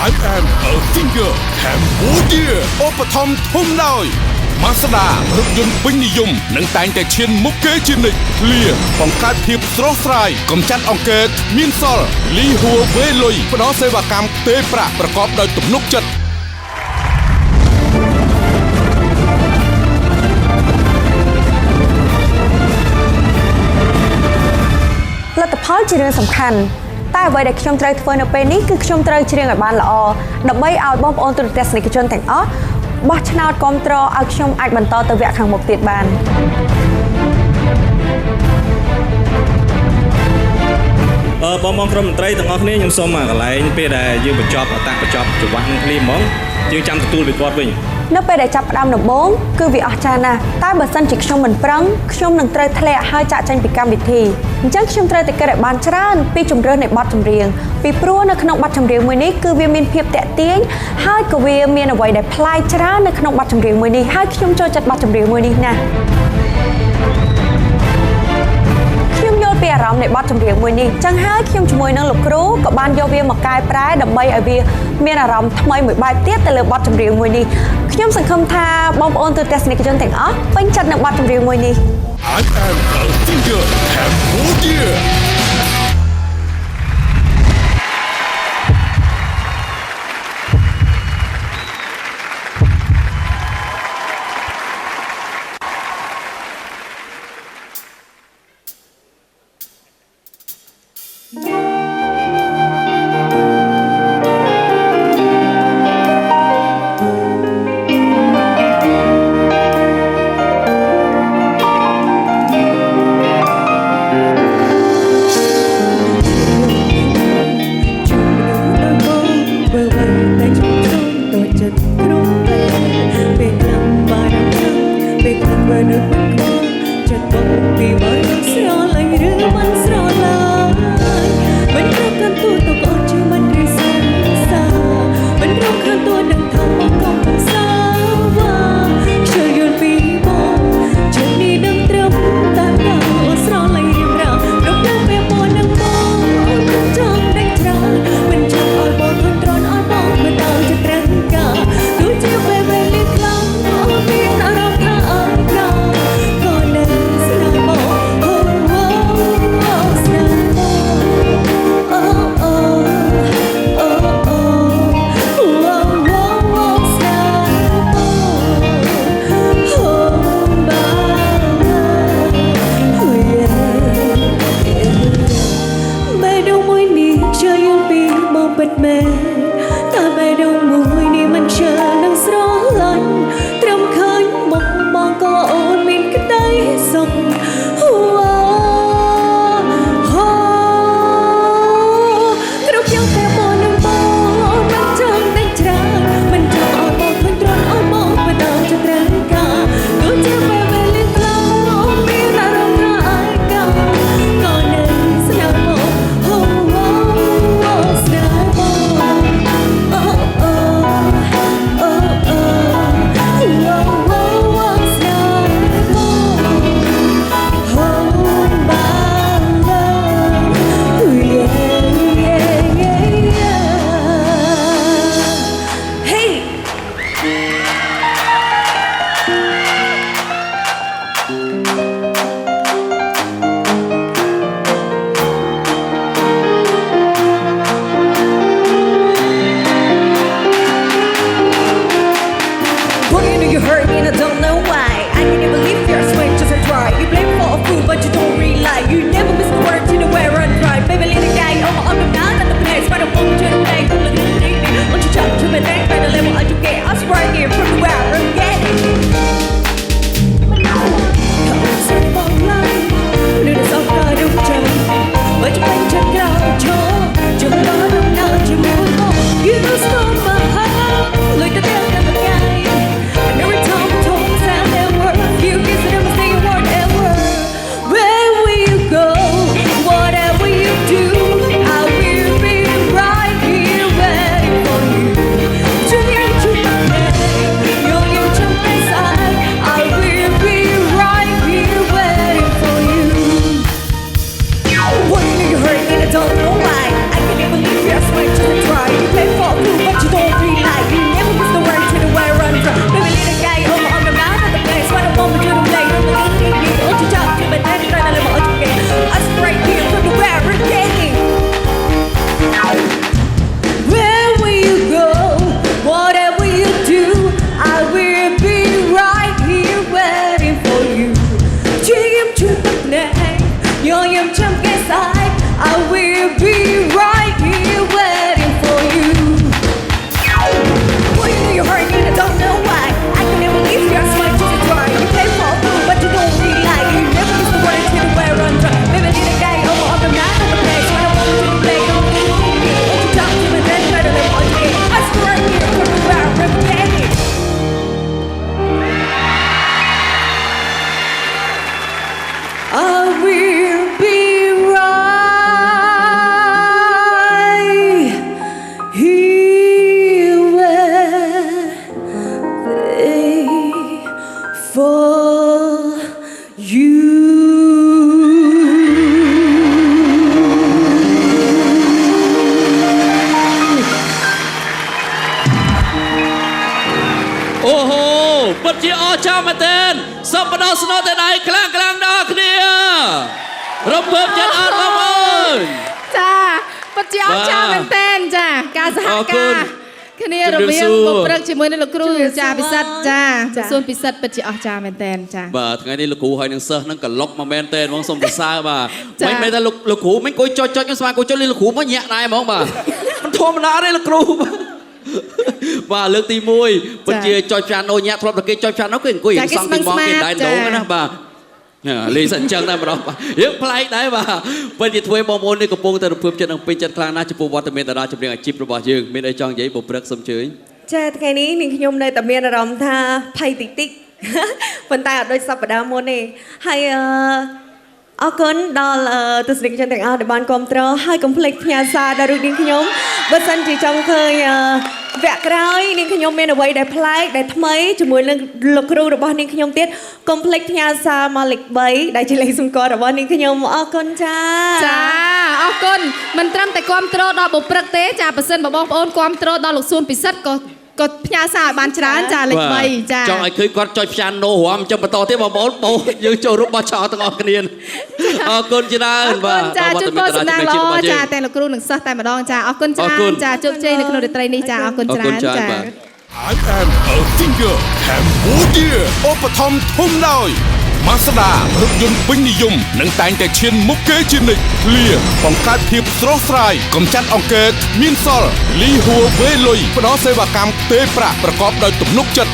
I am a finger Cambodia ឧបត្ថម្ភធំដោយ Mazda រថយន្តពេញនិយមនឹងតែងតែឈានមុខគេជានិច្ចឃ្លាបង្កើតភាពស្រស់ស្រាយកំចាត់អង្គែមានសល់លីហួរវេលុយផ្ដល់សេវាកម្មទេប្រាក់ប្រកបដោយទំនុកចិត្តលទ្ធផលជារឿងសំខាន់តែអ្វីដែលខ្ញុំត្រូវធ្វើនៅពេលនេះគឺខ្ញុំត្រូវច្រៀងឲ្យបានល្អដើម្បីឲ្យបងប្អូនទូរទស្សនិកជនទាំងអស់បោះឆ្នោតគាំទ្រឲ្យខ្ញុំអាចបន្តទៅវគ្គខាងមុខទៀតបានបងក្រុមមន្ត្រីទាំងអស់គ្នាខ្ញុំសូមកន្លែងពេលដែលយើងបញ្ចប់ចង្វាក់នឹងគ្នាហ្មងយើងចាំទទួលពីគាត់វិញនៅពេលដែលចាប់ផ្ដើមដំបូងគឺវាអស្ចារ្យណាស់តែបើសិនជាខ្ញុំមិនប្រឹងខ្ញុំនឹងត្រូវធ្លាក់ហើយចាក់ចេញពីកម្មវិធីអញ្ចឹងខ្ញុំត្រូវតែគិតឲ្យបានច្រើនពីជម្រើសនៃបទចម្រៀងពីព្រោះនៅក្នុងបទចម្រៀងមួយនេះគឺវាមានភាពតាក់ទាញហើយក៏វាមានអ្វីដែលប្លែកច្រើននៅក្នុងបទចម្រៀងមួយនេះហើយខ្ញុំចូលចិត្តបទចម្រៀងមួយនេះណាស់ខ្ញុំយល់ពីអារម្មណ៍នៃបទចម្រៀងមួយនេះចឹងហើយខ្ញុំជាមួយនឹងលោកគ្រូក៏បានយកវាមកកែប្រែដើម្បីឲ្យវាមានអារម្មណ៍ថ្មីមួយបែបទៀតទៅលើបទចម្រៀងមួយនេះខ្ញុំសង្ឃឹមថាបងប្អូនទូរទស្សនិកជនទាំងអស់ពេញចិត្តនឹងបទចម្រៀងមួយនេះ I am a finger Cambodia You stole my heart, like the devil of a guy. And every time I told ពិតជាអស្ចារ្យមែនទែនសូមបដោស្នោតែដៃខ្លាំងៗដល់គ្នារំភើបចិត្តអត់បងអើយ ចាពិតជាអស្ចារ្យមែនទែនចាការសហការគ្នារវាងបុព្រឹកជាមួយនឹងលោកគ្រូចាពិសិដ្ឋចាសួនពិសិដ្ឋពិតជាអស្ចារ្យមែនទែនចា បាទថ្ងៃនេះលោកគ្រូហើយនឹងសិស្សហ្នឹងក៏លុកមកមែនទែនហ្មងសូមសរសើរបាទមិនមែនតែលោកគ្រូមិនគួយចុចខ្ញុំស្មានគួយចុចលោកគ្រូមកញាក់ដែរហ្មងបាទមិនធម្មតាទេលោកគ្រូបាទលើកទី1ពិតជាចុចចានអូញាក់ធ្លាប់តែគេចុចចាននោះគេអង្គុយសង់ទីមកគេដែរដងណាបាទលេងសិនចឹងដែរម្ដងបាទយើងប្លែកដែរបាទពិតជាធ្វើបងប្អូននេះកំពុងតែរំភើបចិត្តនិងពេញចិត្តខ្លាំងណាស់ចំពោះវត្តមានតារាចម្រៀងអាជីពរបស់យើងមានអីចង់និយាយបុព្រឹកសូមជើញ ចាថ្ងៃនេះនាងខ្ញុំនៅតែមានអារម្មណ៍ថាភ័យតិចតិចប៉ុន្តែអត់ដូចសប្តាហ៍មុនទេហើយអរគុណដល់ទស្សនិកជនទាំងអស់ដែលបានគាំទ្រហើយកុំភ្លេចផ្ញើសារដល់រូបនាងខ្ញុំបើសិនជាចង់ឃើញវគ្គក្រោយនាងខ្ញុំមានអ្វីដែលប្លែកដែលថ្មីជាមួយនឹងលោកគ្រូរបស់នាងខ្ញុំទៀតកុំភ្លេចផ្ញើសារមកលេខ3ដែលជាលេខសម្គាល់របស់នាងខ្ញុំអរគុណចា ចាអរគុណមិនត្រឹមតែគាំទ្រដល់បុព្រឹកទេចាបើសិនបងប្អូនគាំទ្រដល់លោកសួនពិសិដ្ឋក៏ផ្ញើសារឲ្យបានច្រើនចាលេខ3ចាចង់ឲ្យឃើញគាត់ចុចផ្សាយណូរំចាំបន្តទៀតបងប្អូនបងយើងចូលរួមបោះចោលទាំងអស់គ្នាអរគុណច្រើនបាទចាជូនពរសំណាងល្អចាតែលោកគ្រូនិងសិស្សតែម្ដងចាអរគុណច្រើនចាជោគជ័យនៅក្នុងរាត្រីនេះចាអរគុណច្រើនចា I am a finger Cambodia ឧបត្ថម្ភធំដោយ Mazda រថយន្តពេញនិយមនឹងតែងតែឈានមុខគេជានិច្ចឃ្លាបង្កើតភាពស្រស់ស្រាយកម្ចាត់អង្គែគ្មានសល់លីហួរវេលុយផ្ដល់សេវាកម្មផ្ទេរប្រាក់ប្រកបដោយទំនុកចិត្ត